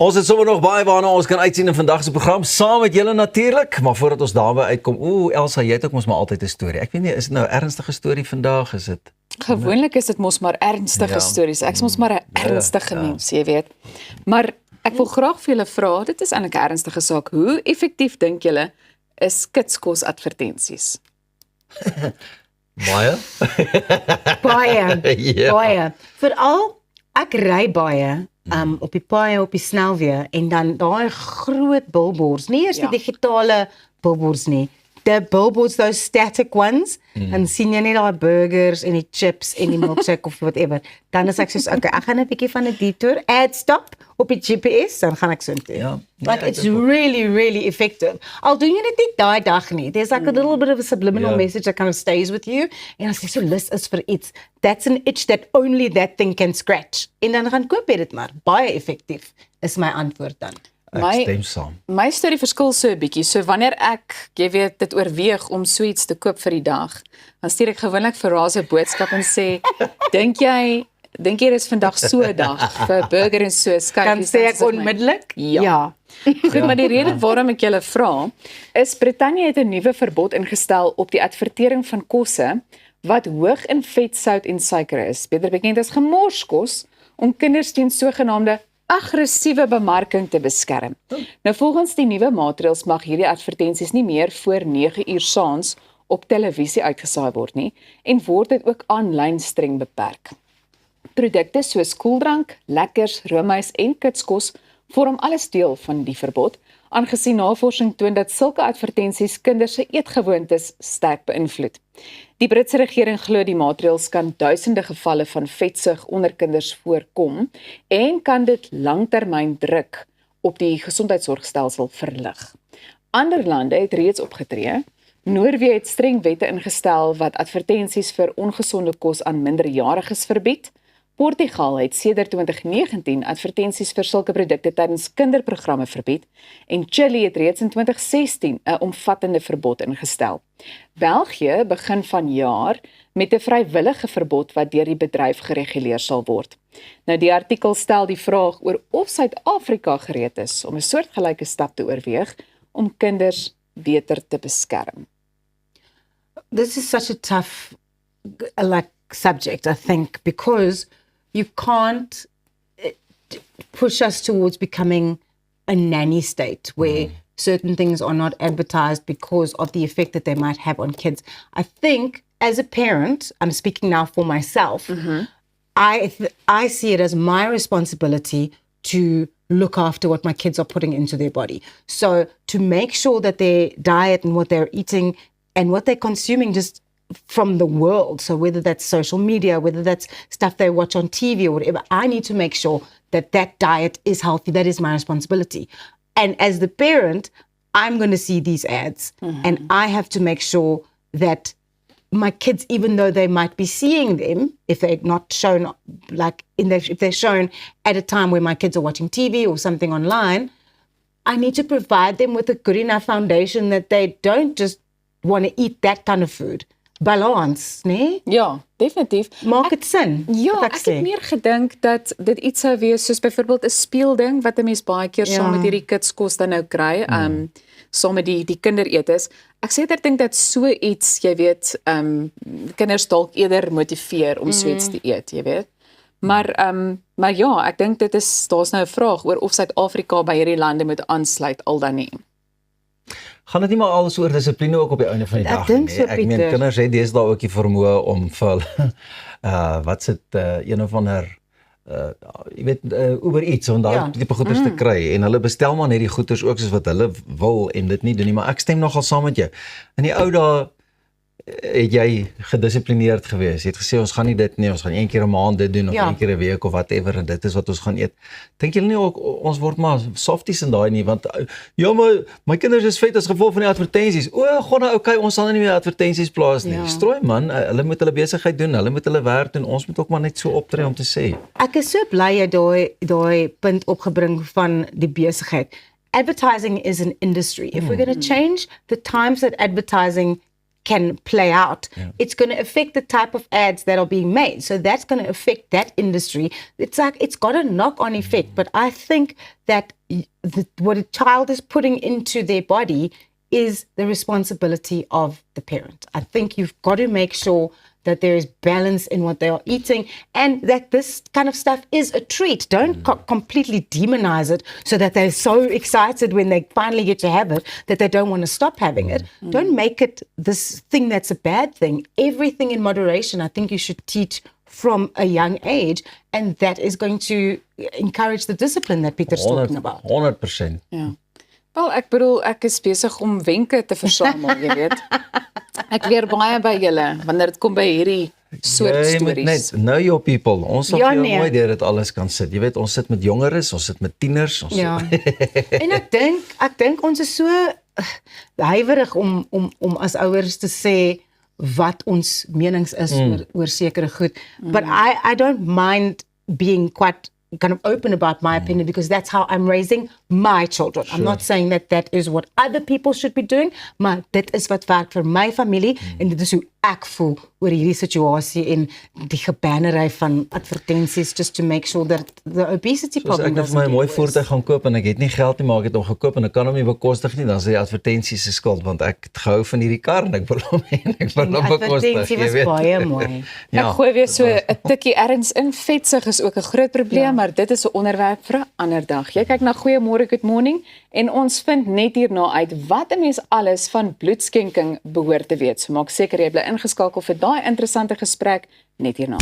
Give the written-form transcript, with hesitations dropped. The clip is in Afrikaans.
Ons het sommer nog baie waarna ons kan uitsien in vandag se program, saam met julle natuurlik, maar voordat ons daarby uitkom, Elsa, jy het ook mos maar altyd 'n storie. Ek weet nie, is dit nou 'n ernstige storie vandag, is dit? Gewoonlik is dit mos maar ernstige stories. Ek's mos maar 'n ernstige mens, jy weet. Maar ek wil graag vir julle vra, dit is eintlik 'n ernstige saak. Hoe effektief dink julle is kitskos advertensies? Baie? Baie, Ja. baie. Veral, ek ry baie op die paaie, op die snelweë en dan daai groot billboards, nie eers die digitale billboards nie, the billboards, those static ones, dan sien jy net daai burgers en die chips en die milkshake of whatever. Dan is ek soos, okay, ek gaan 'n bietjie van 'n detour, ad stop op die GPS, dan gaan ek so intoe. Ja, But it's really, really effective. Al doen jy dit nie daai dag nie. There's like a little bit of a subliminal message that kind of stays with you. En as jy so lus is vir iets, that's an itch that only that thing can scratch. En dan gaan koop jy dit maar. Baie effektief is my antwoord dan. Ek stem saam. My storie verskil so 'n bietjie. So wanneer ek, jy weet, dit oorweeg om so iets te koop vir die dag, dan stuur ek gewoonlik vir Raas 'n boodskap en sê, dink jy dis vandag so 'n dag vir burger en so skyfies? Dan sê ek onmiddellik? Ja. Goed, maar die rede waarom ek julle vra, is Brittanje het 'n nuwe verbod ingestel op die advertering van kosse wat hoog in vet, sout en suiker is, beter bekend as gemorskos, om kinders teen sogenaamde aggressiewe bemarking te beskerm. Nou volgens die nuwe maatreëls mag hierdie advertensies nie meer voor 9 uur saans op televisie uitgesaai word nie en word dit ook aanlyn streng beperk. Produkte soos koeldrank, lekkers, roomys en kitskos vorm alles deel van die verbod, aangesien navorsing toon dat sulke advertensies kinders se eetgewoontes sterk beïnvloed. Die Britse regering glo die maatreëls kan duisende gevalle van vetsug onder kinders voorkom en kan dit langtermyn druk op die gesondheidsorgstelsel verlig. Ander lande het reeds opgetree. Noorwe het streng wette ingestel wat advertensies vir ongesonde kos aan minderjariges verbied. Portugal het sedert 2019 advertensies vir sulke produkte tydens kinderprogramme verbied en Chili het reeds in 2016 'n omvattende verbod ingestel. België begin vanjaar met 'n vrywillige verbod wat deur die bedryf gereguleer sal word. Nou die artikel stel die vraag oor of Suid-Afrika gereed is om 'n soortgelyke stap te oorweeg om kinders beter te beskerm. This is such a tough subject, I think, because you can't push us towards becoming a nanny state where certain things are not advertised because of the effect that they might have on kids. I think as a parent, I'm speaking now for myself, I see it as my responsibility to look after what my kids are putting into their body. So to make sure that their diet and what they're eating and what they're consuming just from the world, so whether that's social media, whether that's stuff they watch on TV or whatever, I need to make sure that that diet is healthy. That is my responsibility. And as the parent, I'm going to see these ads and I have to make sure that my kids, even though they might be seeing them, if they're not shown, if they're shown at a time where my kids are watching TV or something online, I need to provide them with a good enough foundation that they don't just want to eat that kind of food. Balans, nee? Ja, definitief. Maak dit sin? Ja, ek het meer gedink dat dit iets sou wees soos byvoorbeeld 'n speelding wat 'n mens baie keer saam met hierdie kitskos dan nou kry, saam met die kinderetes. Ek sê ek dink dat so iets, jy weet, kinders dalk eerder motiveer om so iets te eet, jy weet. Maar ja, ek dink daar's nou 'n vraag oor of Suid-Afrika by hierdie lande moet aansluit al dan nie. Gaan dit nie maar alles oor dissipline ook op die einde van die dag nie? So, Ek meen kinders het deesdae ook die vermoë om vir hulle een of ander jy weet Uber Eats om daai tipe goeders te kry en hulle bestel maar net die goeders ook soos wat hulle wil en dit nie doen nie, maar ek stem nogal saam met jou. In die ou dae het jy gedissiplineerd gewees. Jy het gesê ons gaan nie dit nie, ons gaan een keer 'n maand dit doen of een keer 'n week of whatever en dit is wat ons gaan eet. Dink julle nie ook ons word maar softies in daai nie want ja maar my kinders is vet as gevolg van die advertensies. God nou okay, ons sal nie meer advertensies plaas nie. Strooi man, hulle moet hulle besigheid doen, hulle moet hulle werk doen. Ons moet ook maar net so optree om te sê. Ek is so bly jy daai punt opgebring van die besigheid. Advertising is an industry. If we're going to change the times that advertising can play out, it's going to affect the type of ads that are being made. So that's going to affect that industry. It's like, it's got a knock-on effect. But I think that what a child is putting into their body is the responsibility of the parent. I think you've got to make sure that there is balance in what they are eating and that this kind of stuff is a treat. Don't completely demonize it so that they're so excited when they finally get to have it that they don't want to stop having it. Don't make it this thing that's a bad thing. Everything in moderation, I think you should teach from a young age, and that is going to encourage the discipline that Pieter's talking about. 100%. Ja. Wel, ek bedoel, ek is besig om wenke te versamel, jy weet. Ek leer baie by julle wanneer dit kom by hierdie soort Jy moet stories. net know your people. Ons sal Ja, vir jou nee. mooi deur dit alles kan sit. Jy weet, ons sit met jongeres, ons sit met tieners, ons Ja. En ek dink ons is so huiwerig om as ouers te sê wat ons menings is oor sekere goed. But I don't mind being quite kind of open about my opinion because that's how I'm raising my children. I'm not saying that is what other people should be doing, maar dit is wat werk vir my familie en dit is hoe ek voel oor hierdie situasie en die gebannery van advertensies just to make sure that the obesity Soos problem ek het doesn't vir my 'n mooi get worse. voertuig gaan koop en ek het nie geld nie, maar ek het hom gekoop en ek kan hom nie bekostig nie, dan is die advertensies se skuld want ek het gehou van hierdie kar en ek wil hom hê en ek wil Die hom bekostig, advertensie jy was weet. baie mooi. Ek gooi weer so 'n tikkie erns in. Vetsig is ook 'n groot probleem, maar dit is 'n onderwerp vir 'n ander dag. Jy kyk na Goeiemôre Good Morning en ons vind net hierna uit wat 'n mens alles van bloedskenking behoort te weet. So maak seker jy bly ingeskakel vir daai interessante gesprek net hierna.